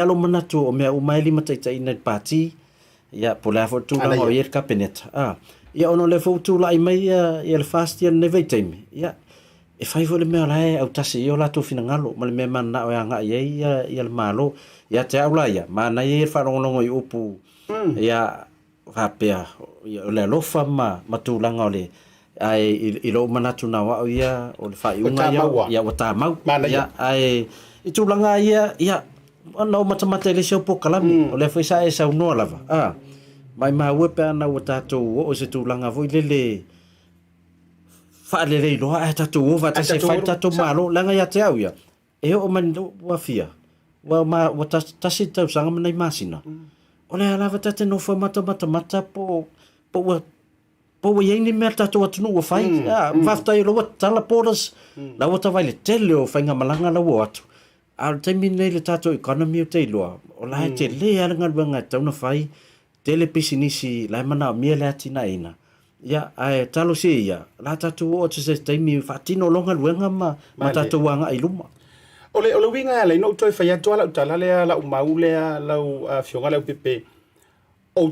alo manatu o mea umai lima taitaina pati ia po la fo tu la o ia kapenet ia ono le fo tu la mai ia le fast ia neve time ia e fai vo le mea lai au tasi io la tu fina ngalo ma le mea mana o anga ia le malo ia te aula ia mana ia fa longo i upu ia Taupea le lofa ma tu langa ole ai i lo manatu na wa ia o le fai unga ia o tamau ia ai i tu langa ia no mata le sio po kalami o le foi sa e sa no lava mai ma we pe na o tato o se tu langa voi le fa le lo a tato o va se fa tato malo langa ia te au ia e o man wa fia wa ma o tasi tau sanga mai masina o le lava tate no fa mata po ye ni mer tato atu no fai va sta yo lo tala poras la o vai le tele o fainga malanga la o atu al termine le tato economy o te loa o la te le ala ngalwanga tau na fai tele pisinisi la mana mia le atina ina ia ai talo se ia la tato o te se taimi fatino longa luenga ma tato wanga i luma ole winga le no toi fai atu ala utala le la umaule la fionga le pepe o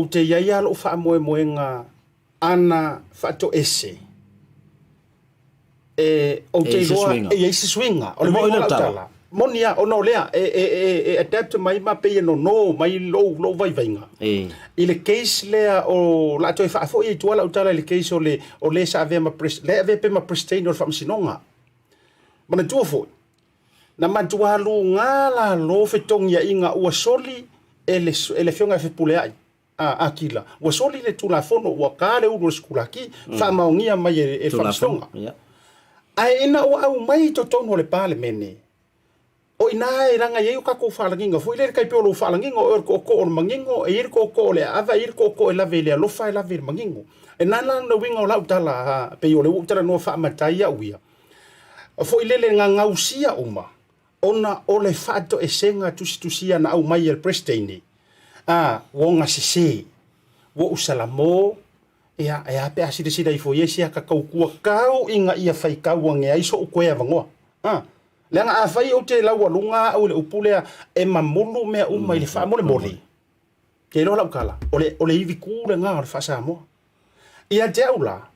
te ia lo fa moenga ana fato ese o te loa e se swinga o le mo tala monia o no lea adapt mai ma pe no mai lo vai venga i le case lea o la toi fa fo i tu ala utala le case o le sa ave ma le ave pe ma prestain o fa sinonga mana tu fo na mantua lu ngala lo fetong ya inga ua soli ele fionga fe pule ai akila ua soli le tu la fono ua kale u skula ki fa maungia mai e fa sinonga ai ina o au mai to tono le pale mene o ina e ranga ye ka ko fa langinga foi le kai polo fa langinga o ko mangingo e ir ko le ava ir ko e la vele lo fa la vele mangingo e nana no winga o la utala pe yo le utala no fa matai ya uia foi le nga usia uma ona o le fato e senga tusia na au mai el prestini wonga se wo usalamo ia pe asida sida ifo yesia ka kau inga ia fai kau nge ai so ko e vango lenga a fai o te lawa lunga o le upulea e mamulu me uma ile fa mo le moli ke lo la kala o le ivi ku le nga fa sa mo ia jaula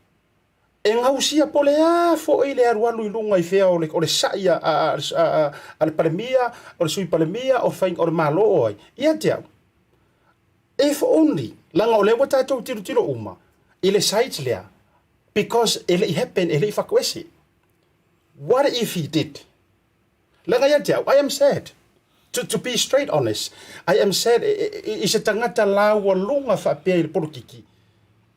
e nga usia polea fo ile arwalu lunga i fea o le saia al palemia o le sui palemia o fai o malo oi ia jau if only langa o le wata to tiro uma ile site lea because ele happen ele fakwesi what if he did langa ya jau I am sad to be straight honest I am sad is a tangata lawa lunga fa pe il porkiki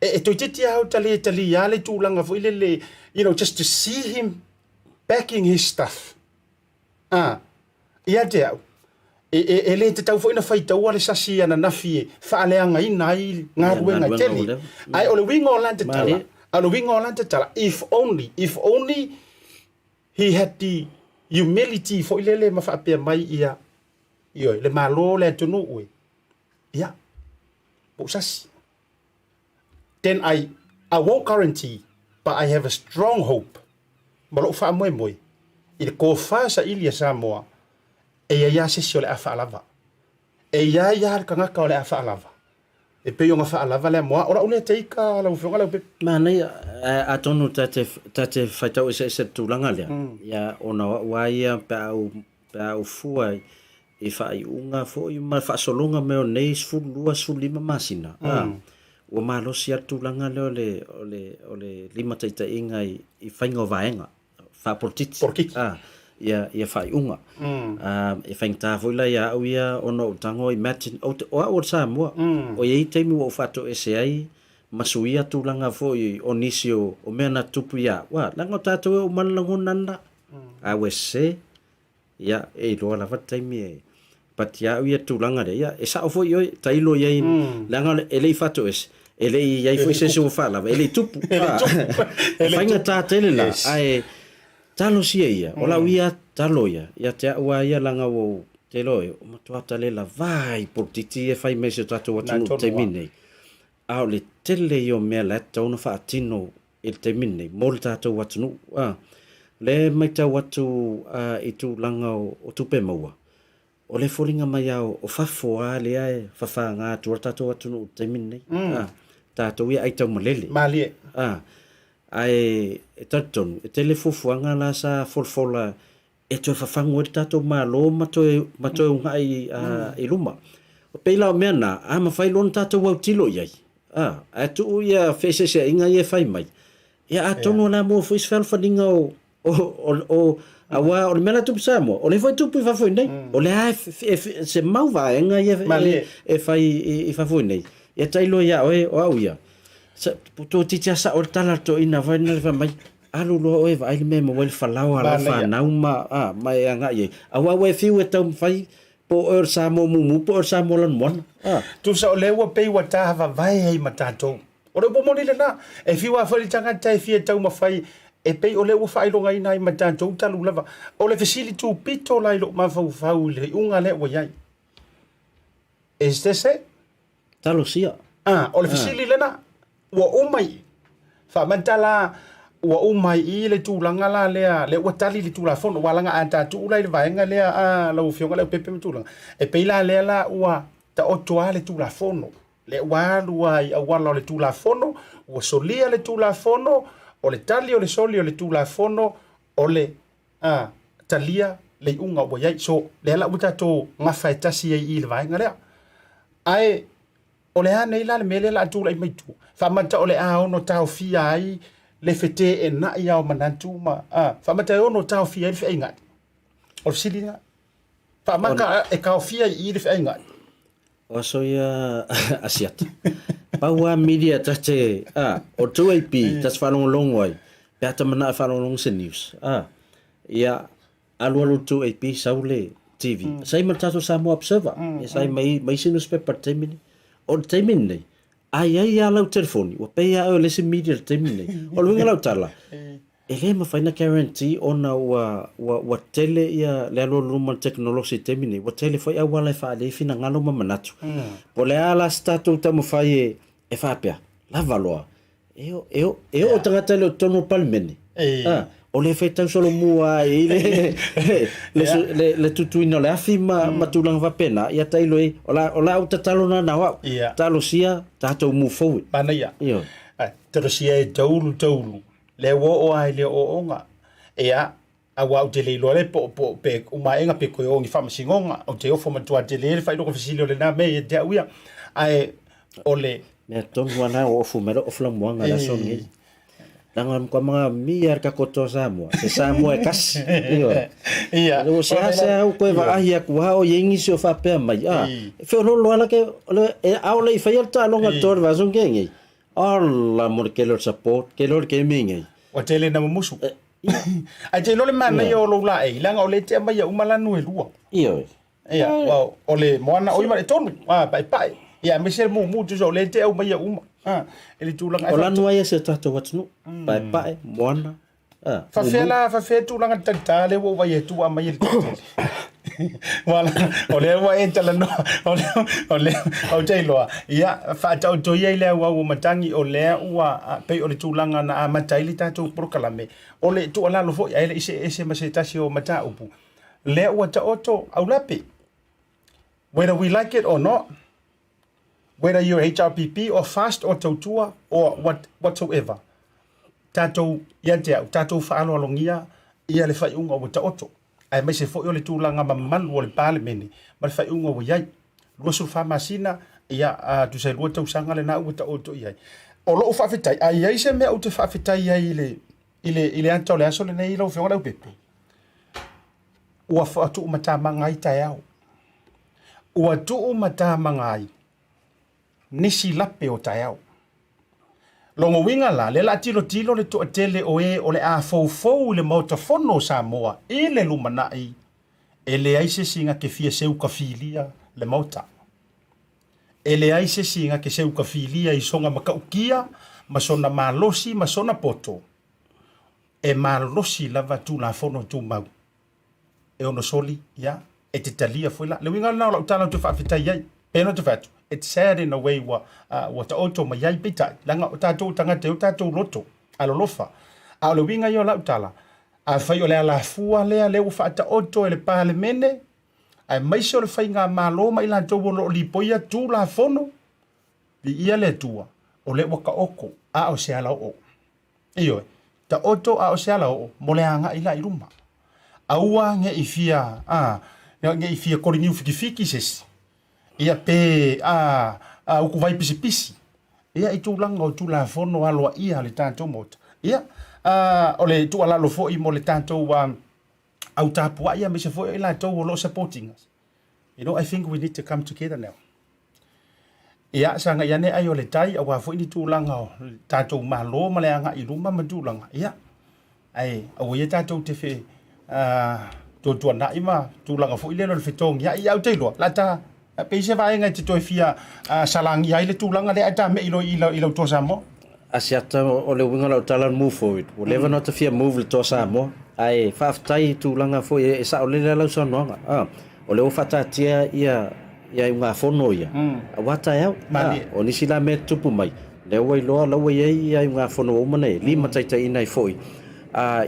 e to titi au tali ya le tu langa fo ile you know just to see him backing his stuff ia jau ele te tau fo ina fai tau ale sasi ana nafi fa ale anga ina i ngaruenga teli ai ole wingo lante tala ale wingo lante tala if only he had the humility fo ile ma fa pe mai ia io le malo le tunu ue ia po sasi then I won't guarantee but I have a strong hope malo fa moi il ko fa sa ilia Samoa e se sio le afa lava e ia ka ngaka le afa lava e pe yo ngafa lava le mo ora une teika la ufonga le mana a tonu tate faitau se tulanga le ya ona wa ia pa u fuai e fai unga fo i ma fa solonga me nei fu lima masina o malo sia tulanga le lima taita inga i fainga vaenga fa portit ia fai unga e fainta voila ia au ia ono tango imagine o Samoa o ye temi o fato ese ai masuia tulanga foi onisio o mena tupu ia wa langa tato o malango nanda a wese ia e lo la fatemi patia ia tulanga ia e sa foi yo tailo ia langa ele fato ese ele ia foi se fala ele tupu fainga tatele la ai talo sia o la ia talo ia te wa ia langa o te loe o matua tale la vai por titi e fai mese tato watu te mine au le tele yo me la tona fa tino il te mine molta to watu Le mai tau atu I tu langa o tupe maua. O le folinga mai au o fafoa le ai fafanga tu tato atu no temin nei. Tato ia ai tau malele. Malie. Ai e taton e telefofuanga la sa folfola e to fafango e tato malo mato unga I luma. O peila o meana a ma fai lon tato wau tilo iai. A tu ia fese se inga ia fai mai. Ia atono la mo fo isfel fadinga o awa o le mena tupu Samoa o le foi tupu I fafoi nei o le ai se mau vaenga ia e fai I fafoi nei ia tailo ia o au ia sa puto titia sa o tala to ina vai na fa mai alu lo o vai me mo wel falau ala fa na uma mai anga ia awa we fiu e tau fai po er Samoa mu po er Samoa lan mon tu sa o le wa pe wa ta va vai ai matato o le bo moni le na e fiu a fali tanga tai fi e tau ma fai e pei o le ua whailonga ina I matatou talu lava. O le fesili tu pito lai lo mawhau le unga le ua iai. Este se? Talo sia. O le fesili lena, ua umai. Whamantala, ua umai I le tūlanga la lea, le ua tali le tūla fono, walanga a tātu ulai le vaenga lea, lau fionga leo pepe matūlanga. E pei la lea la ua ta otoa le tūla fono. Le ua alua I awala le tūla fono, ua solia le tūla fono, o le tali o le soli o le tulafono o le talia le unga o iai so le ala uta to ngafa e tasi I le vaenga lea ai o le ane ila le mele la tula I maitu whamata o le ono tau fia ai le fete e na ia o manantu ma whamata ono tau fia I le fea ingat o le sili nga whamaka e kau fia I le fea ingat o so ia Asiata Paua media tate o tu IP tas falong long way pata mana falong long se news ia alu tu IP saule TV sai matato Samoa observer sai mai se newspaper temini o temini ai ala telefoni o pe ia o le media temini o lu ngala tala ele ma faina guarantee ona wa tele ia le alo luma technology temini wa tele foi awala fa le fina ngalo manatu o le ala stato tamo fai e whapea, la valoa. O tangata leo tono palmene. O le whaitau solo mua le tutuina le afi ma tulanga whapena. Ia tailo o la au tatalo na wau. Talo sia, tatou mu fau. Pana ia. Talo sia e taulu. Le wo o ai le o onga. Ea, a wau te leilo le po pe umaenga pe koe ongi whamasingonga. O te ofo matua te leile whaidoko fisili o le nā mei e te auia. Ai, o le me tonu ana o fumero o flamuanga la songi nangam ko mga miar ka koto Samoa se Samoa kas ia o sa o ko va ahia ku ha o yengi so fa pe mai fe lo ala ke au le fa yalta longa tor va zongengi alla mor ke lo support ke lo ke mingi o tele na musu ai te lo le mana yo lo la e langa o le te mai o malanu e lua ia wow o le moana o i mare tonu pai ia me se mu tu so le te au mai uma ele tu langa o lanu ai se tato watnu pai moana fa fe tu langa tanta le wo vai tu a mai le wala o le wa entala no o te loa ia fa tau to ia le wa o matangi o le ua pe o le tu langa na matai le tato prokalame o le tu ala lo fo ia le ese ma se tasi o mata upu le ua ta oto au lape whether we like it or not. Whether you're HRPP or fast or tautua or whatsoever. Tatou ia te au, tatou whaalo alongia, ia le whai unga o ta oto. Ai mai se fo o le tūlanga mamalu o le pāle mene, ma le whai unga o iai. Lua su whamasina, ia tu sai lua tau sanga le nā ua ta oto iai. O loo whawhetai, ai ai se mea o te whawhetai iai ile antau le aso le nei lau whionga lau pepe. Ua whaatu umata mangai tai au. Ua tu umata mangai. Nisi lape o tai au. Longo winga la, le la tilo le to atele o le a fou le Maota fono Samoa, e le lumanai, e le aise singa ke fia seu ka filia le Maota. E le aise singa ke seu ka filia I songa makaukia, masona malosi, masona poto. E malosi lava tu la fono tu mau. E ono soli, ya, e te talia fuila. Le winga la utala tu whawhita iai, peno te whatu. It's sad in a way wa ta oto ma yai pita langa o tatou tangata o tatou loto alolofa a le winga yo la utala a fai o le ala fua le o fa ta oto ele pale mene ai mai se o le fai ngā malo mai la tau lo li poia tu la fono li ia le tua o le waka oko a o se ala o iyo ta oto a o se ala o mo le anga ila i ruma aua nge i fia nge i fia koringiu fiki ses ia pe uku vai pisi ia i tūlanga o tūla fono aloa ia le tātou mota ia o le tu ala lo fo i mo le tātou au tapua ia me se fo i la tau o lo supporting us. I think we need to come together now. Ia sanga ia ne ai o le tai awa fo i ni tūlanga o tātou malo ma le anga i ruma ma tūlanga ia ai o ia tātou te fe tō na ima tūlanga fo i le lo le fetong ia au te loa la tā pe se vai ngai te toi fia salangi ai le tūlanga le ata me ilo to Samoa. Asiata o le winga lau talan move forward. Whatever not to fear move le to Samoa. Ai whaftai tūlanga fo e sa o le lau sanoanga. O le o whatatia ia ngā whono ia. A wata au. O nisi la me tupu mai. Le wai loa lau ia ngā whono o mane. Lima taitai inai foi.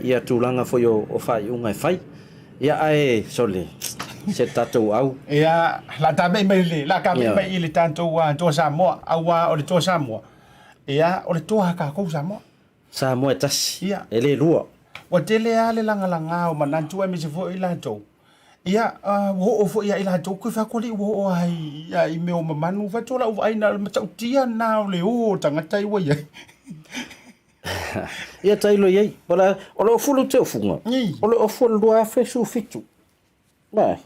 Ia tūlanga foi o whai ungai whai. Ia ai sole. Se tatou au. Ia la tabe mai le. La ka mai i le tātou to Samoa. Awa o le to Samoa. Ia o le toa ka kou Samoa. Samoa tasi. Ia. E le lua. Wa tele a le langa o manantua me se fo i la tau. Ia o fo ia i la tau kui whakoli o ai ia i meo mamanu whatola o ai na matautia na o le o tangata i wai ai. Ia tailo iei. O le o fulu te o funga. O le o fulu lua fe su fitu. Mai.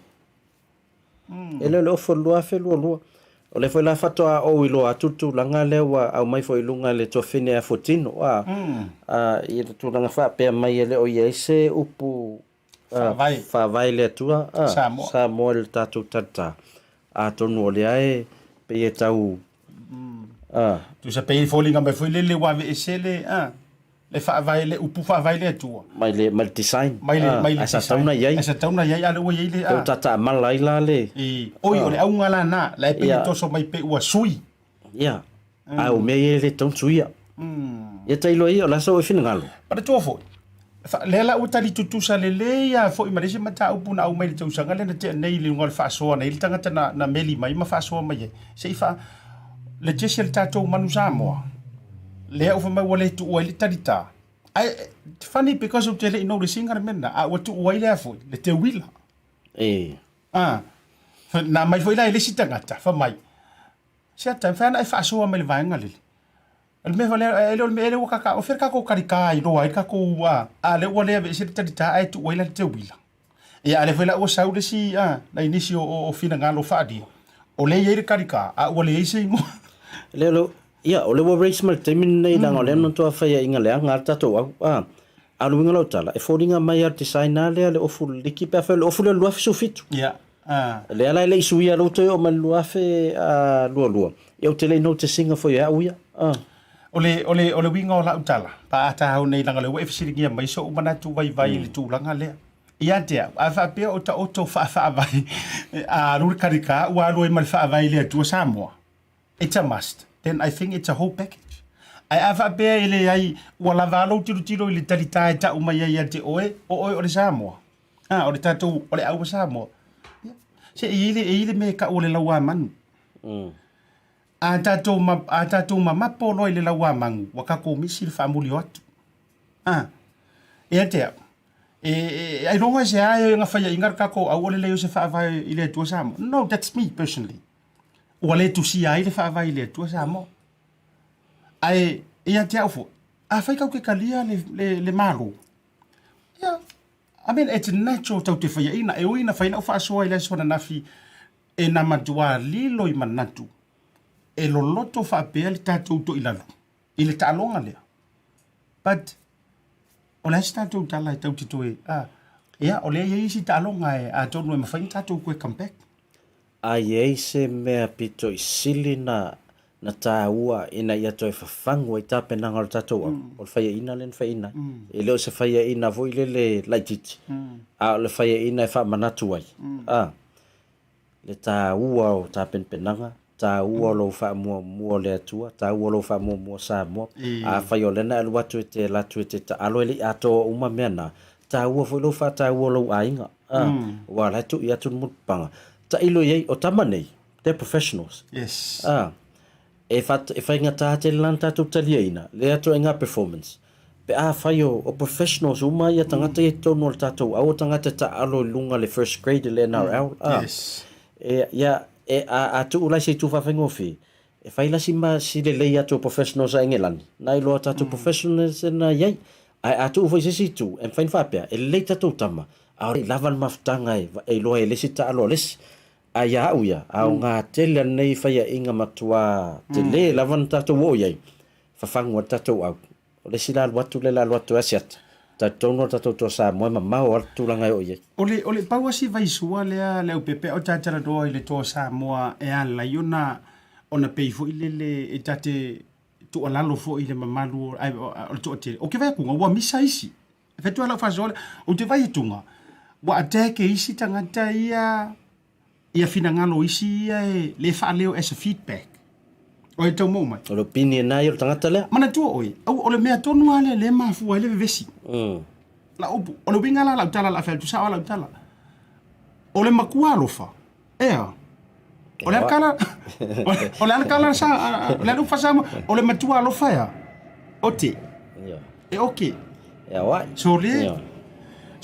E le o fulu lua fe lua. O le foi la fatoa o ilo atutu langa lewa au mai foi lunga le tofine a fotino i le tulanga fa pe mai ele o yese upu fa vai le tua Samoa le tatu tata a tonu le ai pe e tau tu sa pe folinga mai foi le wa esele le fa vai le upu fa vai le tua mai le design mai le asa tauna yai ale o yai le o tata malai la le oi o le au ngala na la pe to so mai pe ua sui ia au me le ton suia ia tailo ia la so fina ngalo para to fo le la utali tutusa le ia fo i marisi mata upu na au mai le tausanga le na te nei le ngol fa so na il tangata na meli mai ma fa so mai se fa le jesel tato manu Samoa le o mai wale tu wale tarita ai funny because of tele no the singer menna what tu wale afo le te wila na mai foi la le sitangata fa mai sia ta fa na fa so mai vai ngali el me vale el o kaka o fer kako karika i no ai kako le wale be se tarita ai tu wale te wila ia le vela o saude si na inicio o fina ngalo fa di o le ye karika wale se mo le ia o le wa race mal temin nei langa le no to fa ia inga le nga tato alu inga tala e foringa mai art designer le o full liki pe fa o full lo fa sufit ia le ala le suia lo to o mal lo fe lo eu tele no te singa fo ia uia o le winga o la utala pa ata ho nei langa le we fisiringia mai so mana tu vai le tu langa le ia te a fa pe o ta auto fa vai ru karika wa lo mal fa vai le tu Samoa it's a must. Then I think it's a whole package. Ai ava be ile ai wala valo tiro ile talita ta uma ia te oe o le Samoa. O le tatu o le au Samoa. Se ile me ka o le lawa manu. A tatu ma polo ile lawa manu wa ka ko misi fa muli atu. Ia te ai ronga se ai nga fa ingar ka ko au le yo se fa vai ile tu Samoa. No, that's me personally. Wale tu si ai le fa vai le tu Samoa. Ai ia te au a fai kau ke kalia le maru. Yeah. I mean, it's natural tau te whaia ina. E uina whaina uwha asoa i leso na nafi e na madua lilo i manatu. E lo loto wha apea li tātou to ilalu. I le tālonga lea. But, o le hasi tātou tala e tau te toe. Ia, o le isi tālonga e a tonu e mawhaini tātou koe come back. Ai se mea pito i sili na tāua ina ia toi whafangu ai tāpe nanga o tātou au. O le whaia ina len whaina. E leo se whaia ina voi le laititi. O le whaia ina e wha manatu ai. Le tāua o tāpen penanga. Tāua lo wha mua le atua. Tāua lo wha mua Samoa. A whai o lena alu atu e te latu e te ta alo ele ato uma mea na. taua foi lo fa taua lo ainga wa la tu ia tu mut panga ta ilo ye o tamane they're professionals yes e fa ngata te lanta tu taliena le atu nga performance pe a fai o professionals uma ia tangata e tono le tatou au tangata ta alo lunga le first grade le NRL yes a tu ulai se tu fa fengo fi e fai la sima si le leia tu professionals a engelani nai lo tatou professionals na yai a tu foi se situ en fain fapia e le tatou tama a lava le maftanga e lo e le sita alo les aya uya a nga tele nei fai inga matua te le lava tatou wo yai fa fango tatou au le sila watu le la watu asiat ta tono ta to sa mo ma o tu langa o ye ole paua si vai sua le pepe o tata do ile to sa mo e ala yona ona pei fo ile e tate tu ala lo fo ile mamalu ai o to te o ke vai ku wa misa isi fe tu ala fa zole o te vai tunga wa ateke isi tangata ia fina ngalo isi le fa leo as a feedback o e tau mai o opinion na yo tangata le mana tu o le mea tonu ale le mafu ale vesi la o le winga la tala la fel tu sa la tala o le makua lofa o le kala o le kala sa le lu fa sa o le matua lofa ya o te e okay wa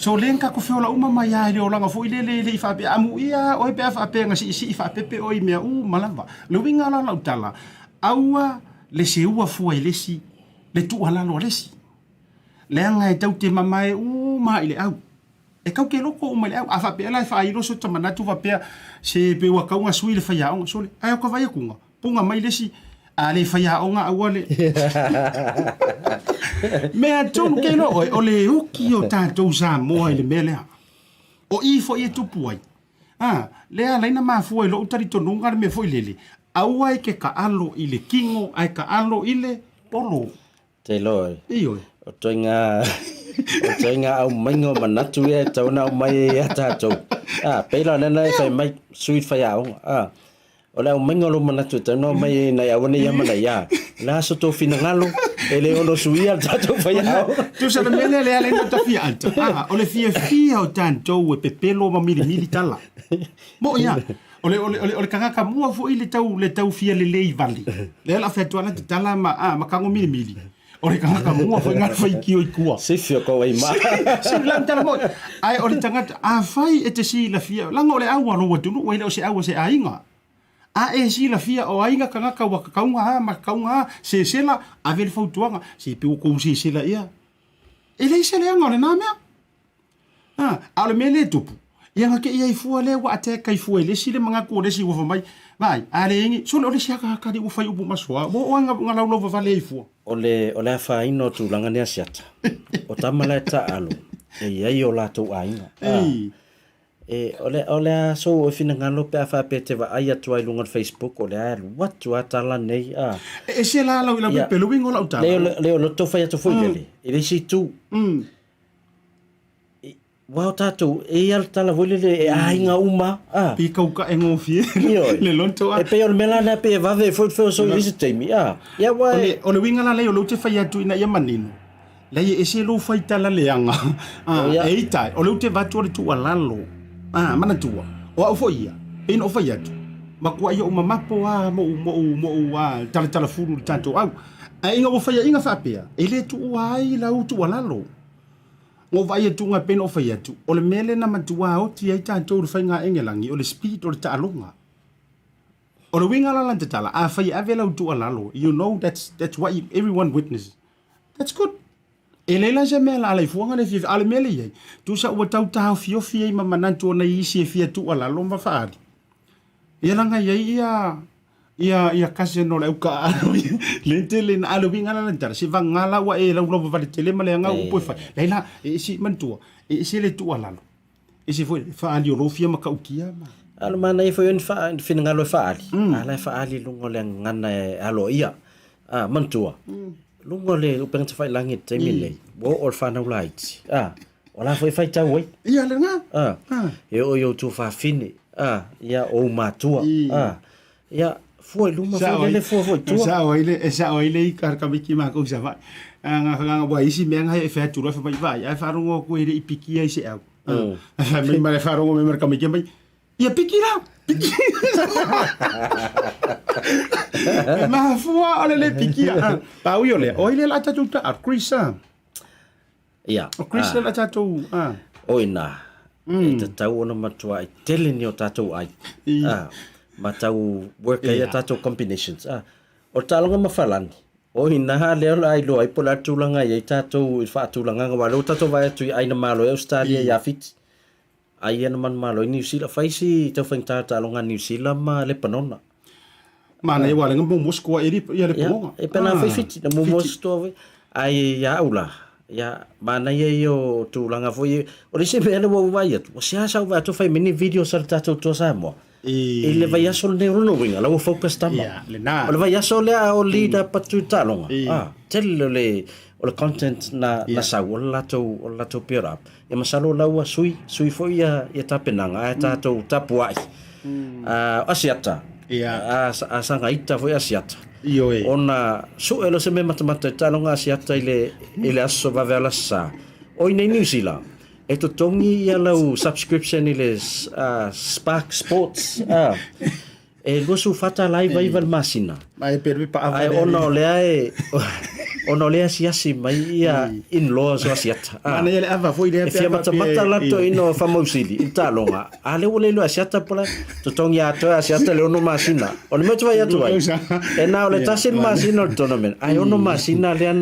so le ka ko fe ola uma mai ai o langa fo ile le fa be amu ia o be fa pe nga si fa pepe o me malamba le winga la tala aua le se ua fua le si le tu ala lo le si le anga e tau te mamae ma ile au e kau ke loko uma le au afa pe la fa ilo so tamana tu va pe se pe wa kaunga sui le fa ya on so le ai ko vai kunga punga mai le si a le fa ya onga au le me a ton ke lo o le uki o tatou sa mo ile mele o i fo i tu puai le ala ina ma fo lo utari to nunga me fo ile au ai ke ka alo ile kingo ai ka alo ile polo te loi io o toinga au maingo manatu e tauna mai ata to pela nana fai mai sweet fai au o le maingo lo manatu tauna mai na ya woni yama na ya la so to fina ngalo ele ono suia tato fai au tu sa mele le ale no tafia anta o le fia o tanto e pepelo ma mili tala mo ya ole kanga mua fo ile tau fia le lei vali le la fetua na tala ma kango mili ole kanga mua fo ngar fai ki o kua se fia ko ai ma se la tala mo ai ole tanga fai e te si la fia langa ole au lo watu no ile o se au se ainga e si la fia o ainga kanga ka wa kaunga ma kaunga se la ave le fautuanga se pe ko se la ia ele se le anga le na mea ale mele tupu ia ke ia fu le wa te kai fu le si le manga ko le si wo mai vai ale ngi so le si ka di wo fai upu maswa bo nga la lo va le fu ole fa ino tu langa ne asiata o tamala ta alo e ia yo la tu ainga ole so fina ngalo pe fa pe te va ai tu ai lunga Facebook ole what tu atala nei se la pe lo wingo la utala le lo to fa to foi le ele si tu Wow tatou e al tala vole le ainga uma pi kauka e ngofi le lonto e pe o mela na pe va ve fo so visit me ya wa o le winga la le o lo te fai atu ina ia manino le e se lo fai tala le anga e ita o lo te va tu tu alalo mana tu o o foi e no fai atu ma kwa ia uma mapo mo tala furu tanto au inga o fai inga fa pe e le tu ai la tu alalo o vai tu nga pen o fai atu o le mele na matua o ti ai tanto fai nga engelangi o le speed o le talonga o le winga la lante tala fai avela tu alalo you know that's what everyone witnesses that's good ele la jamela ala fuanga le fi ale mele ye tu sa o tau tau fio ma mananto na isi fi tu alalo ma faadi ia nga ia kasi no le uka le tele na alo winga la lante si vangala wa e la vale tele ma le nga u pofa leila si mantua si le tu alalo si foi fa ali o fia ma ka ukia ma alo mana e foi fa fina ngalo fa ali ala fa ali lungo le ngana alo ia mantua lungo le upeng te fai langit te mile bo or fa no light wala foi fai tau wai ia le nga e o yo tu fa fini ia o matua ia foi luma foi le foi tu sa o ile i kar ka biki ma ko sa vai nga wa isi me nga e fa tu fa mai vai ai fa rongo ko i piki ai se au fa mai mai fa rongo me merka me mai ia piki la piki ma fua ole le piki pa ui ole oile la tatu ta Krisa ia Krisa la tatu oina te tau ona matua i tele ni o tatu ai matau work ia tatu combinations o talonga mafalani oina ha leo ai lo ai pola tulanga ia tatu i fa tulanga wa lo tatu vai tu ai na malo Australia ia fit ai na man malo New Zealand faisi te fanta talonga New Zealand ma le panona mana ia wala ngam Moscow ia le panona e pena fai fit na mo Moscow ai ia ula ya mana ia yo tulanga foi o le se vele wo vai o se asa va to fai mini video sa tatu to Samoa ele vai aso le no winga la focus tama le na o vai aso le o leader patu talonga tell le o le content na sa o la to pira e masalo la wa sui foi ia tapenanga tatu tapuai asiata sanga ita foi asiata ona su elo se me matamata talonga asiata ile aso va vela sa o nei New Zealand e to tongi ia lau subscription ile Spark Sports e gosu fata live vai val masina mai pervi pa ai ona lea siasi mai ia in laws asiata mana ele ava foi le fia matamata la to ino famosili talonga ale ole lo asiata pola to tongi ato asiata le ono masina ona me vai atu vai e na ole tasin masina tournament ai ono masina le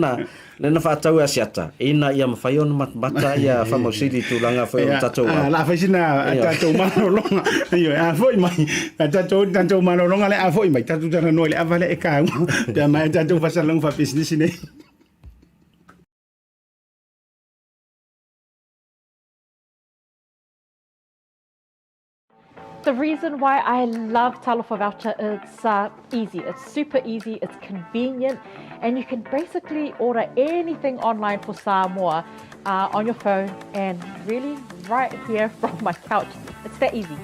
na fatau asiata ina ia mafai ona matmata ia famosili tulanga foi tatou la faisina tatou malolonga io foi mai tatou malolonga le foi mai tatou tana no le avale e ka ya mai tatou fasalong fa business ne. The reason why I love Talofa Voucher, it's easy, it's super easy, it's convenient, and you can basically order anything online for Samoa on your phone and really right here from my couch. It's that easy.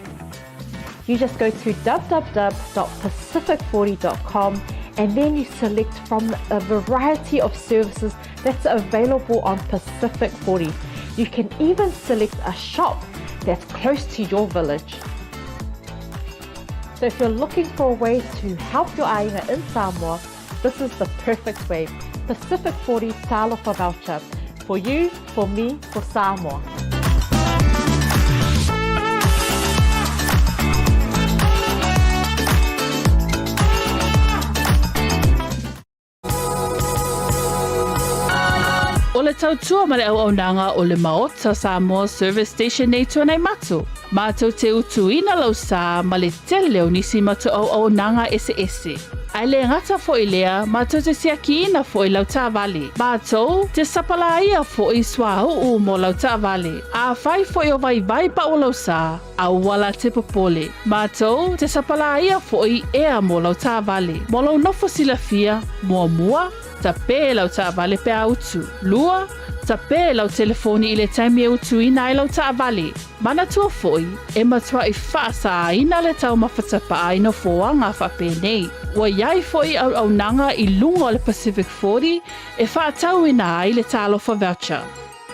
You just go to www.pacific40.com and then you select from a variety of services that's available on Pacific 40. You can even select a shop that's close to your village. So if you're looking for a way to help your ainga in Samoa, this is the perfect way. Pacific 40 Talofa Voucher. For you, for me, for Samoa. O le tautua ma le auaunanga o le Maota Samoa Service Station nei tuanai matu. Mātou te utuina lau sā ma le tele o nisi matu auaunanga ese. Ai le ngata fo i lea, mātou te siakiina fo i lau tāwale. Mātou te sapalaia fo i swahuu mo lau tāwale. A whai fo i o vai pa o lau sā, a wala te popole. Mātou te sapalaia fo i ea mo lau tāwale. Mo lau nofo silafia, mua, Taupea lau tāwale pe autu. Lua, Taupea lau telefoni i le taimi e utu ina i lau tāwale. Mana tua foi, e matua i whaasa ina le tau mawhatapa aina foanga whapenei. Wa iai foi au nanga i lunga o le Pacific 40 e whaatau ina ai le Talofa Voucher.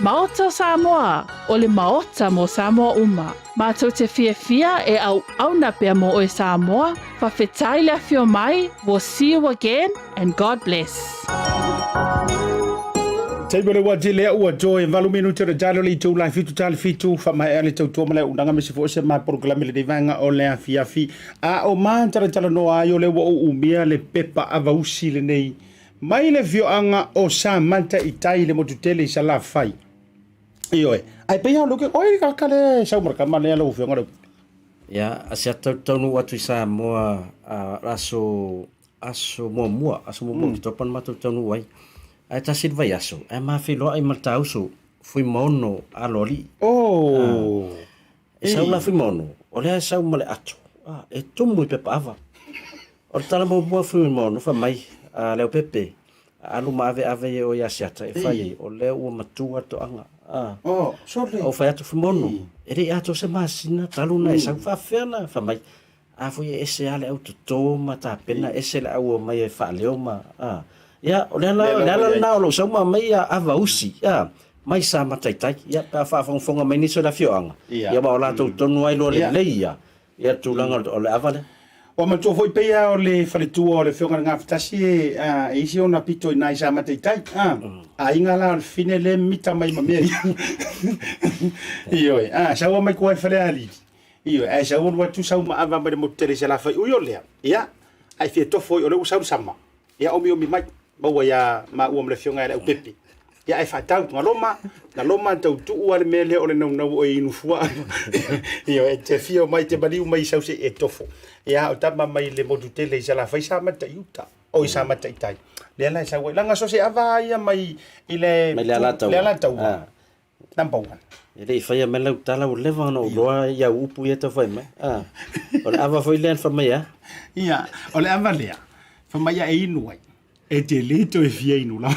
Maota Samoa, o le Maota mo Samoa uma. Mātou te fia e au na pia mo o Samoa, whawhetai le awhio mai, we'll see you again, and God bless. Taibole wa jilea ua joy valu minuto de jalo li tu life tu tali fitu fa mai ale tu tu male undanga me se fo se ma programa le divanga o le afi a o man tala no ayo le wo umia le pepa avausi le nei mai le vio anga o sa manta itai le motutele sa la fai io ai pe ya loke oi kalkale sa marka male lo fio ngara ya asiata tonu watu sa mo aso mo topan matu tonu wai ai tasid vai aso ai mafilo ai matauso fui mono aloli sa la fui mono ole sa male ato e tumu pe pava o tala mo fui mono fa mai le pepe alu mave ave o yasiata e fai o le o matua to anga sorry o fai ato fui mono ere ato se masina talu na sa fa fena fa mai a foi ese ale auto toma ta pena ese la o mai fa leoma ia o le na lo so ma mai a vausi ia mai sa mataitai ia pa fa fonga mai ni so la fioanga ia ba la to tonu ai lo le ia tu langa o le avale o ma to foi pe o le faletu o le fionga nga fatasi e isi ona pito ina sa mataitai a inga la fine le mita mai ma me io sa o mai ko fale ali io sa o wa tu sa ma ava ma mo tele sa la fa o le ia ai fi to foi o le usa sama ia o mi mai ba ya ma o le fionga le pepe ia ai fa tau na loma tau tu o le mele o le no o inu fua io e te fio mai te bali mai sa se e tofo ia o tama mai le modu tele sa la fa sa mata yuta o sa mata itai le la sa we langa so se ava ia mai ile le ala tau number 1 ele fa ia mela tala o leva no roa ia upu ia te fa mai o le ava foi len fa mai ia o le ava le fa mai ia inu ai e te leto e fia inu la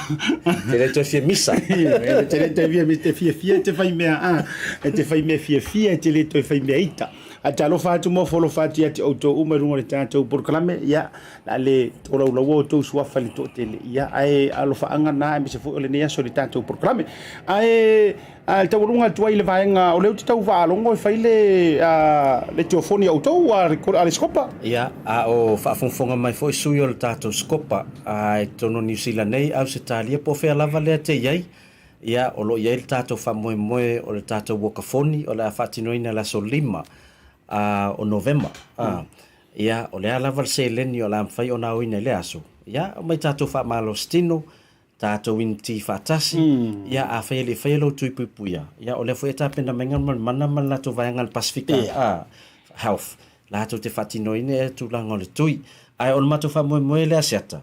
te leto e fia misa te leto e fia te fai mea e te fai mea fia e te leto e fai mea ita a talo fatu mo folo fatu ia te auto umarunga le tātou porklame ia na le tōrau lau o tō suafa le tō tele ia ai alofa anga na e mese fu o le nea so le tātou porklame ai al taurunga tuai le vaenga o leu te tau waalongo e fai le teofoni auto a le skopa ia a o whaafonfonga mai foi sui o le tātou skopa ai tono New Zealand nei au se tālia po whea lava lea te iai ia o lo iai le tātou whamoe o le tātou wakafoni o le a whatinoina la so lima o November ia o le lava le se leni o la mwhai o na oina le aso ia o mai tātou whamalo stino tātou inti whatasi ia a whai le whai lo tui pupuia ia o le whai tāpena menga mana la to vaianga le Pasifika health la to te whatinoina e tūlanga o le tui ai o le mato whamoe le asiata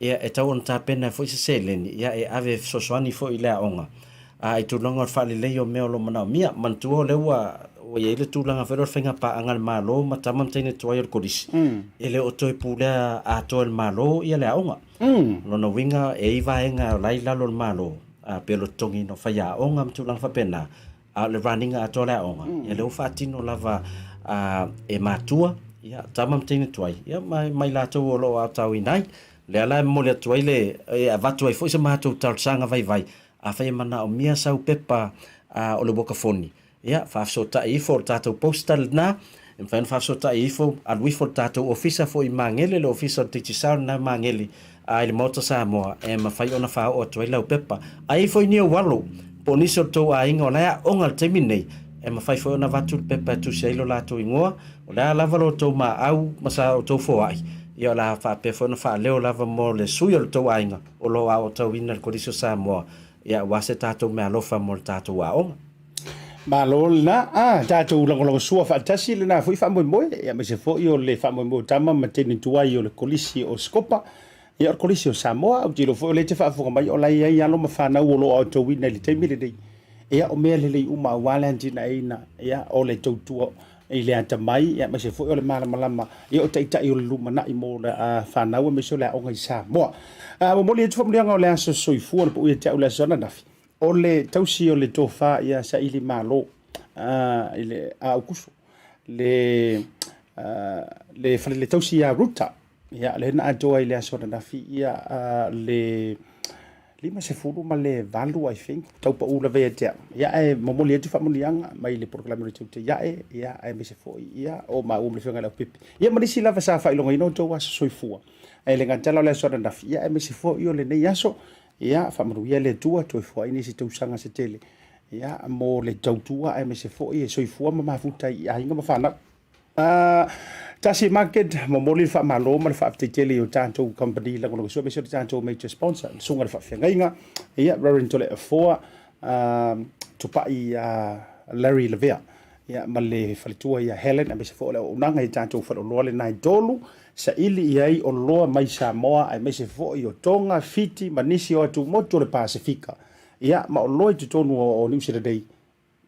ia e tau on tāpena fo se leni ia e ave sosoani fo i le aonga ai tūlanga o whale lei o mea lo mana mia mantua o leua o ia ile tūlanga whero whenga pa angal malo matama mtaine tuai o korisi ele o toi pūlea a toi el malo ia le aonga lona winga e iwa enga lai lalo el malo pelo tongi no whai aonga mtūlanga whapena a le runninga a toi le aonga ia le uwhatino lava e matua ia tama mtaine tuai ia mai lato o lo a tau inai le ala mo le tuai le e avatu ai foi se matou talsanga vai a whai mana o mia sau pepa o le wakafoni ia whaafsota i fo tātou postal na en whaen whaafsota i fo alui fo tātou ofisa fo i mangele le ofisa te tisau na mangele a le Maota Samoa e ma whai ona whao o tuai lau pepa a i fo i nia walo po niso tau a inga o lea onga temi nei e ma whai fo ona vatu pepa tu se ilo lato ingoa o lea lavalo tau ma au masa o tau fo ai ia la whaape fo ona wha leo lava mo le sui o le tau a inga o lo a o tau ina le koriso Samoa ia wase tātou mea lofa mo le tātou a onga malol na tātou lango sua fatasi le na foi famoe ia me se foi o le famoe tama mateni tuai o le kolisi o skopa ia o kolisi o Samoa o tilo foi le te fafonga mai o lai ai alo mafana o lo auto wina le te mile dei ia o mea le uma walantina ina ia o le tautua i le anta mai ia me se foi o le malama ia o taita i o le luma na i mo le fana o me so le o ngai Samoa mo le tu famlianga o le aso soifua le po ia te o le zona nafi o le tausi o le tofa ia sa ili malo ile aukuso le tausi ia ruta ia le na atoa ile asona na fi ia le lima se furu ma le valu I think taupa ula ve te ia e momoli tu famulianga mai le proclamation te ia e me se foi ia o ma le fenga la pipi ia ma disi lava sa fa ilonga ino to was soifua e le ngantala le asona na fi ia e me se foi o le nei aso ia whamaruia le tua toi fua ini si tausanga se tele ia mo le tautua ai me se foi e soifua ma mafuta i ainga ma whana Tasi Market mo moli whamalo ma le whaafteitele o tātou company la kono so beso tātou major sponsor sunga le whawhengainga ia rarin tole a foa tupai Larry Levea ia ma le whalitua ia Helen a me se foi le unanga i tātou whaloloa le nai dolu sa ili iai o loa mai Samoa ai mai se foi o Tonga Fiti manisi o atu moto le Pasifika ia ma o loa tu tonu o New Zealand dei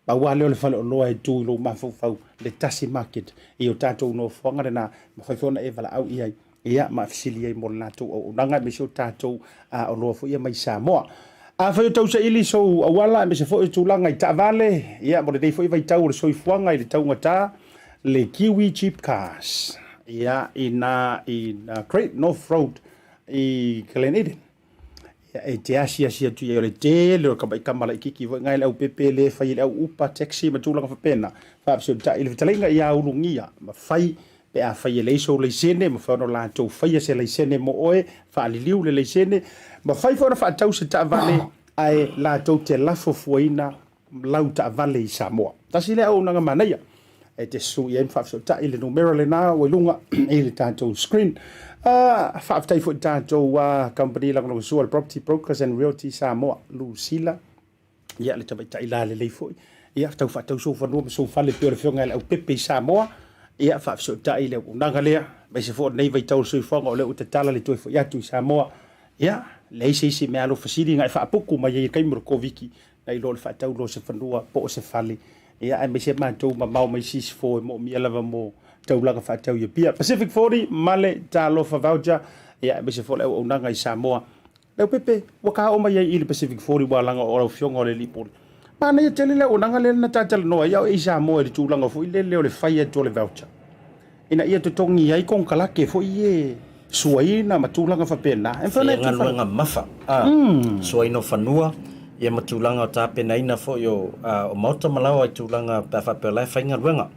ba wa le fale o loa tu lo ma fau le Tasi Market i o tatou no fonga na ma fai fona e vala au iai ia ma fisili ai mo lato o nanga me so tatou o loa fo ia mai Samoa a fai tau sa ili so awala me se foi tu langa i tavale ia mo le dei foi vai tau le soifuanga i le tau ngata le Kiwi cheap cars ia ina Great North Road i Glen Eden e te asia tu ia le te le ka bai kamala kiki vo ngai au pepe le fai le au upa taxi ma tula fa pena fa so ta ile talenga ia ulungia ma fai pe a fai le so le sene ma fa no la to fai se le sene mo oe fa li liu le sene ma fai fa fa tau se ta vale ai la to te la fo fuina lau ta vale i Samoa tasi le au nanga manaia e te su ia fa so ta ile numero le na o lunga ile ta to screen fa tai fo tato company la no so property brokers and realty Samoa Lucila ia le tabai tai la le fo ia tau fa tau so fa no so fa le pio le fionga au pepe Samoa ia fa so tai le unanga le mai se fo nei vai tau so fa o le utatala le to fo ia tu Samoa ia le se me alo fasili ngai fa poku mai ia kai mur koviki nei lo fa tau lo se fa no po se fali ia ai me se ma tau ma mau mai sis fo mo mi lava mo taulaga whaatau ia pia. Pacific 40, male, tā lofa voucher, ia e se fole au nanga i Samoa. Leo pepe, waka o mai i le Pacific 40 wa langa o fionga o le lipoli. Pana ia tele le o nanga le na tātala noa, ia o i Samoa i tūlanga fo i le leo le whaia to le voucher. Ina ia te tongi ai kong kalake fo i e suaina ma tūlanga whapena. Ia ngā mafa. Suaina whanua, ia ma tūlanga o tāpena ina fo i o Maota malawa i tūlanga pa whapelai whainga ruenga.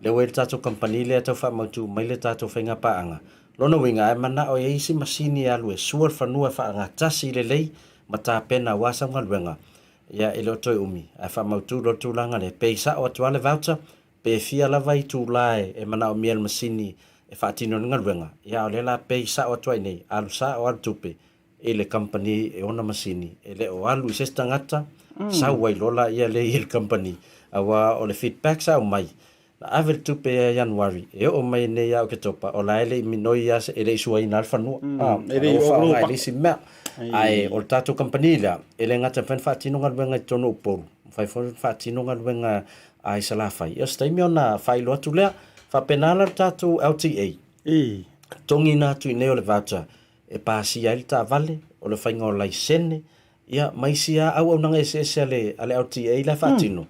Leo e tātou company le tau whamautu mai le tātou whainga paanga. Lona winga e mana o eisi masini alu e suar whanua whaanga tasi le lei ma tā pena wasanga luenga. Ia e leo toi umi. E whamautu lo tūlanga le peisa o atuale voucher pe fia lava i tūlae e mana o miel masini e whaatino nga luenga. Ia o lela peisa o atuai nei alu sa o alu tupe e le company e ona masini. E le o alu i sesta ngata sa wai lola ia le il company. Awa o le feedback sa o mai. Avel tupe Januari e o mai nei au ke topa o la ele minoi as ele suai na alfanua ele o fa ele si me ai o tato company la ele ngata fan fatino ngal wenga tono por fai fatino ngal wenga ai sala fai o stai me ona fai lo tu le fa penala tato LTA tongi na tu nei o le voucher e pasi ai ta vale o le fai ngol lai sene ia mai sia au nanga ese ale LTA la fatino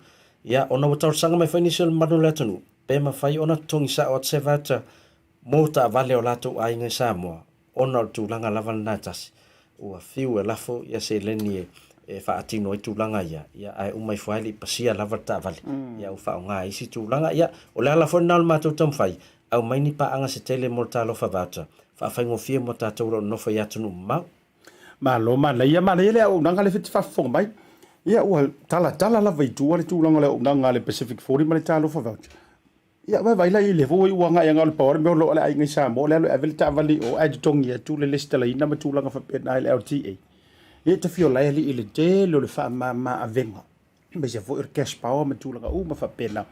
ia ona o sanga mai financial manu latunu pe ma fai ona tongi sa o se vata mota vale o lato ai ngai Samoa ona tu langa lava na tasi o fiu e lafo ia se leni e fa atino i tu langa ia ai umai fai pasia lava ta vale ia o fa nga isi tu langa ia o la la fo na ma tu tam fai au mai ni pa anga se tele morta lo fa vata fa fai ngo fie mota tu no fa ia tunu ma lo ma la ia ma le o nanga le fit fa fo mai ia ua tala la vai tua le tūlanga le unanga le Pacific 40 ma le talo fa voucher. Ia vai la i le vo i ua ngai anga le power me lo le ai ngai Samoa le e vel ta vali o adtongi e tu le lista la ina ma tūlanga fa pena le LTA. Ia te fio lai i le te le fa ma avenga. Me se vo cash power ma tūlanga u ma fa pena.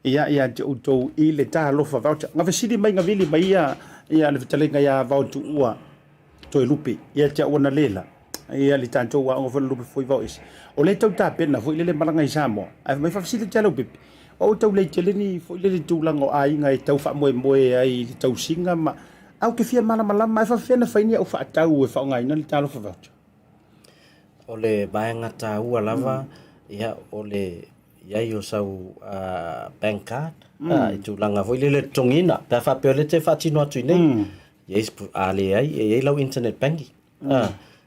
Ia te uto i le talo fa voucher. Nga vesidi mai nga vili mai ia le vitalenga ia voucher ua to lupi ia te ona lela. Ia li tanto wa ngo lupi foi voice. O le tau ta pena foi le malanga i Samoa. Ai mai fa fisi talo pipi. O tau le tele ni foi le tulango ai ngai tau fa moe ai tau singa ma au ke fia mala mai fa fena fa ni o fa tau e fa ngai na le talo fa voucher. O le baenga ta ua lava ia o le ia yo sau bank card i tulanga foi le tongina ta fa pe le te fa tino atu nei. Yes ale ai e lau internet banking.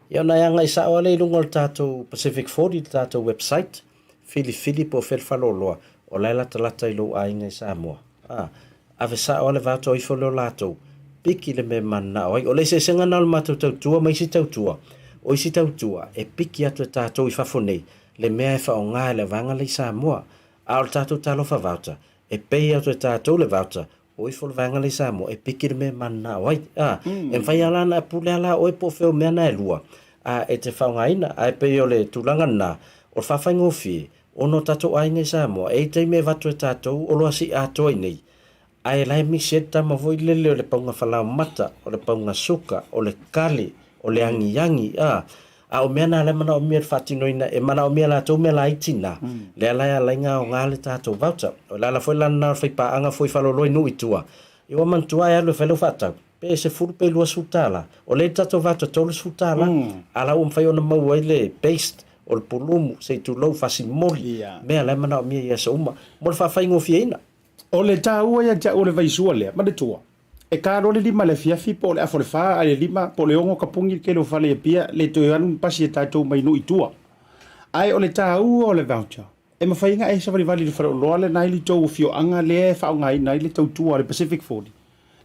Ia na yanga isa o le lungol tato Pacific 40 tato website fili po fel faloloa o la lata i lo ai ngai Samoa. Ave sa o le vato i folo lato piki le me mana oi o le se senga nal matu tua mai si tua o si tua e piki atu tato i fafonei le mea e fa o ngā le vanga le Samoa a o tato talo fa voucher e pei atu tato le voucher o i folo vanga le Samoa e piki le me mana oi e fai ala na pule ala o e po feo mea na e lua e te whaungaina a e pei o le tulanga na o whawhai ngofi o no tato ai ngai Samoa e te me vatu e tato o loa si ato ai nei a e lai mi seta ma voi lele o le paunga whalau mata o le paunga suka o le kali o le angi a o mea na le mana o mea whatinoina e mana o mea la tau mea la itina le alai ngā o ngā le tato voucher o le ala foi lana whai paanga foi whaloloi nui tua i wa mantua e alu e whalau whatau pe se furu pe lua sutala o le tato voucher tolu sutala ala whai ona mau ai le paste o le pulumu se tu lau fasimoli mea le mana o mea ia sa uma mo le whawhai ngofia ina o le tāua ia ja o le vaisua lea ma le tua E karo le lima le fiafi po le afolefa le lima po le ongo kapungi ke lo fale pia le toianu pasi e tatou mai no itua. Ai o le tau o le voucher. E mawhainga e sa vali le whara loa le nai li tau fio anga le whao ngai nai le tau tua le Pacific 40.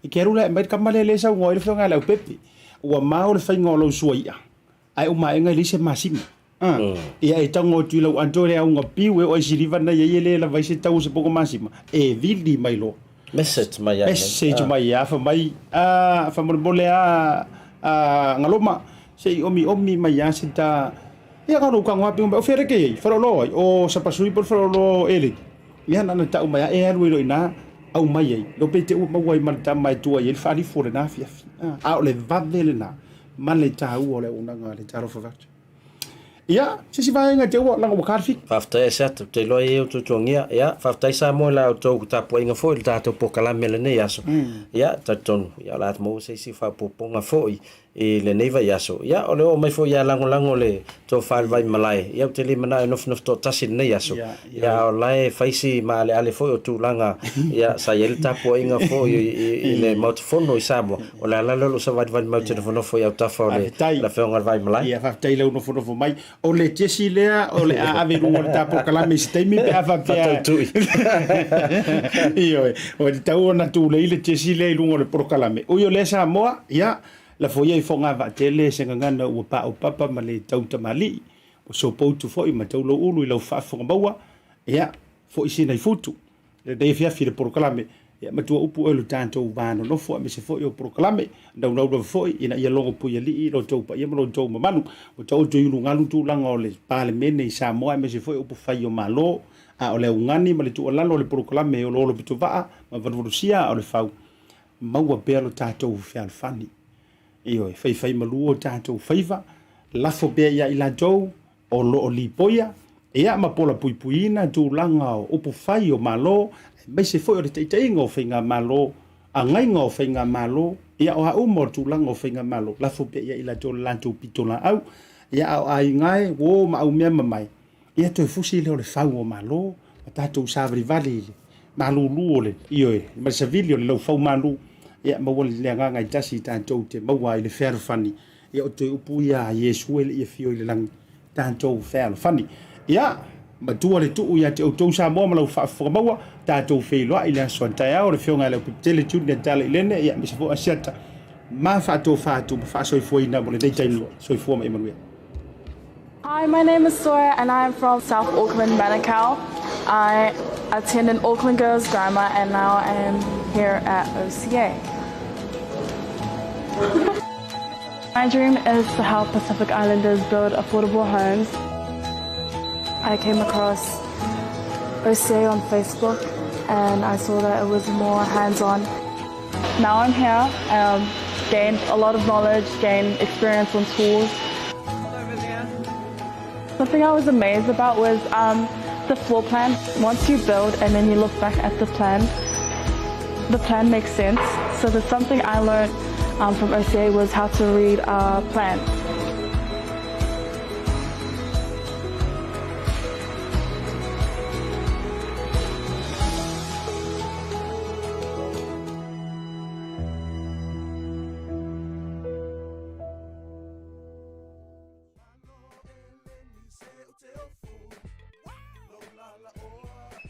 I ke rula e mai kamale le sa ngoi le whio ngai lau pepe. Ua mao le whainga o lau suaia. Ai o mai ngai li se masima. Ia e tango tui lau anto le au nga piu e o isiriva na ye le la vaise tau se poko masima. E vili mai lo. Message mai ya. Message mai ya fa mai fa mo bole ngaloma se omi mai ya sita ia ka ka ngwa piu o fere ke fa lo o sa pasui por fa lo ele ia na na tau mai e alu ilo ina au mai ai lo pete o mai mai ta mai tua ye fa li fore na fia a o le vavele na man le tau o le una nga le taro fa ia se vai nga te o la ngo karfi faftai sa te lo e o tutongia ia faftai sa mo la o to ta po inga fo ta to po kala mele ne yaso ia ta ton ia la mo se si fa po ponga fo e le neva yaso ia o le o mai fo ia lango le to fal vai malai ia te le mana no to tasi ne yaso ia o lai faisi ma le ale fo o tu langa ia sa yel ta po inga fo le mot fo no isabo o la lo sa vai mau te fo no fo ia ta fo le la fo ngar vai malai ia faftai le no fo mai o le tesi lea o le ave rungo le tapo kalame sitaimi pe afa pea iyo o le tau ona tu le ile tesi le rungo le prokalame o yo le Samoa ia la foia i fonga va tele se ngana o papa ma le tau tamali o so poutu foi ma tau lo ulu i lo fa fonga baua ia foi sina i futu le dei fia fi le prokalame ia matua upu e lo tanto vano no foi me se foi o prokalame no foi ina ia longo pu ia li lo tau pa ia mo tau manu o tau tu lu ngalu tu langa o le pale mene i Samoa me se foi upu fai o malo a o le ungani ma le tu lalo le prokalame o lo pitu va ma varusia o le fau maua pe lo tatou fial fani io fai malu o tatou faiva la fo be ia ila tou o lo li poia ia ma pola puipuina tu langa o upu fai o malo mai se foi o te ingo finga malo a ngai ngo finga malo ia o ha umo tu langa o finga malo la fo be ia ila tou lantu pitola au ia o ai ngai wo ma au me mai ia to fusi le o le fau o malo tatou savri vali malu lu ole io ma se video le fau malu ia ma wole le nga ngai tasi tantou te maua i le fair fani ia o te upu ia Yesu ele ia fio i le lang tantou fair fani ia ma tua le tu ia te o tou sa mo ma lau fa maua tantou feilo i le sonta ia o le fio nga le tele tune de tale lene ia mi se fo asiata ma fa to fa tu fa so foi na mo le dei tai so foi ma Emmanuel. Hi, my name is Sora and I'm from South Auckland, Manukau. I attend an Auckland Girls Grammar and now I am here at OCA. My dream is to help Pacific Islanders build affordable homes. I came across OCA on Facebook and I saw that it was more hands-on. Now I'm here, gained a lot of knowledge, gained experience on schools. Something I was amazed about was the floor plan. Once you build and then you look back at the plan makes sense. So there's something I learned from OCA was how to read plans.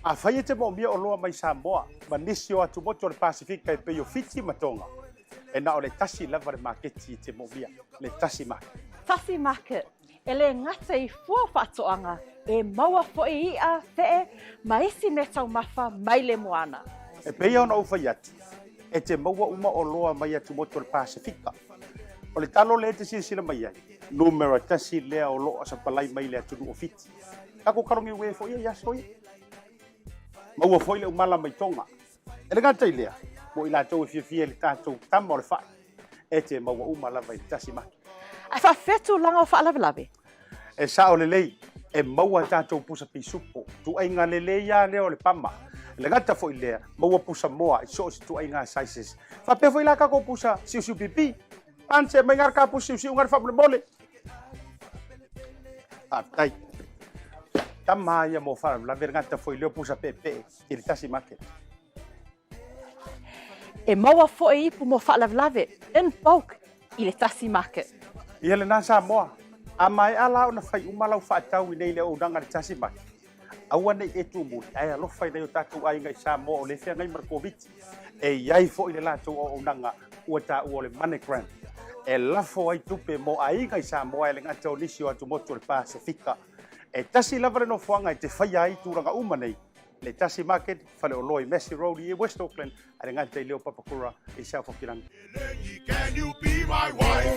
A fai te mo mia o loa mai Samoa, ma nisi o atu moto le Pasifika e peo fiti matonga. E na o le Tasi lava le marketi te mo mia, le Tasi Market. Tasi Market, e le ngata i fua whatoanga, e maua fo i a fee, ma isi me tau mafa mai le moana. E pea ona ufai ati, e te maua uma o loa mai atu moto le Pasifika. O le talo le te sila mai ai, numero Tasi lea o loa sa palai mai le atu o fiti. Kako karongi ue fo ia yasoi. Maua foi le umala mai tonga. E le gata ilea, mo ila tau e fia le tātou tama o le whai. E te maua umala vai Tasi Market. A wha fetu langa o whaalawe. E sa o le lei, e maua tātou pusa pisupo. Tu ai ngā le lei ia leo le pama. Le gata foi lea, maua pusa moa, i so si tu ai ngā sizes. Wha pe foi la kako pusa siu pipi. Anse mai ngar ka pusa siu ngar whabule mole. Tai. Tama ia mo fara la vergata foi leo pusa pepe il Tasi Market. e maua fo'i ipu mo whaalavlave in bulk i le Tasi Market. Ia le nā Samoa, a mai ala o na whai umalau whaatau i nei le o nanga le Tasi Market. Aua nei e tu muli, ai alo whai nei o tātou ai ngai Samoa o le whia ngai Markoviti. E iai fo i le lātou o nanga ua tā ua le MoneyGram. E lafo ai tupe mo ai ngai Samoa e le ngata o nisi o atu motu le Pasifika. E tasi lava le no whanga i te whai ai tūranga uma nei. Le Tasi Market, whale o loi Messi Road i West Auckland, a le ngata i leo Papakura i South Auckland. Can you be my wife?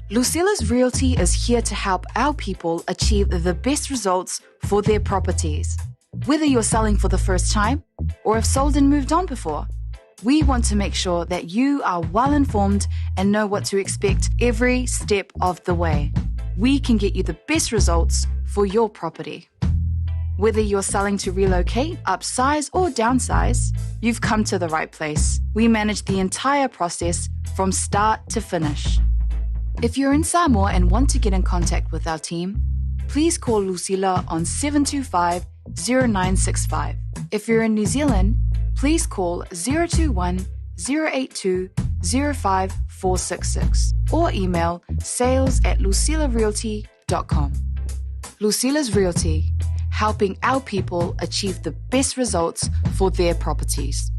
Lucila's Realty is here to help our people achieve the best results for their properties. Whether you're selling for the first time or have sold and moved on before, we want to make sure that you are well informed and know what to expect every step of the way. We can get you the best results for your property. Whether you're selling to relocate, upsize, or downsize, you've come to the right place. We manage the entire process from start to finish. If you're in Samoa and want to get in contact with our team, please call Lucila on 725-0965. If you're in New Zealand, please call 021-082-05466 or email sales@lucilarealty.com. Lucila's Realty, helping our people achieve the best results for their properties.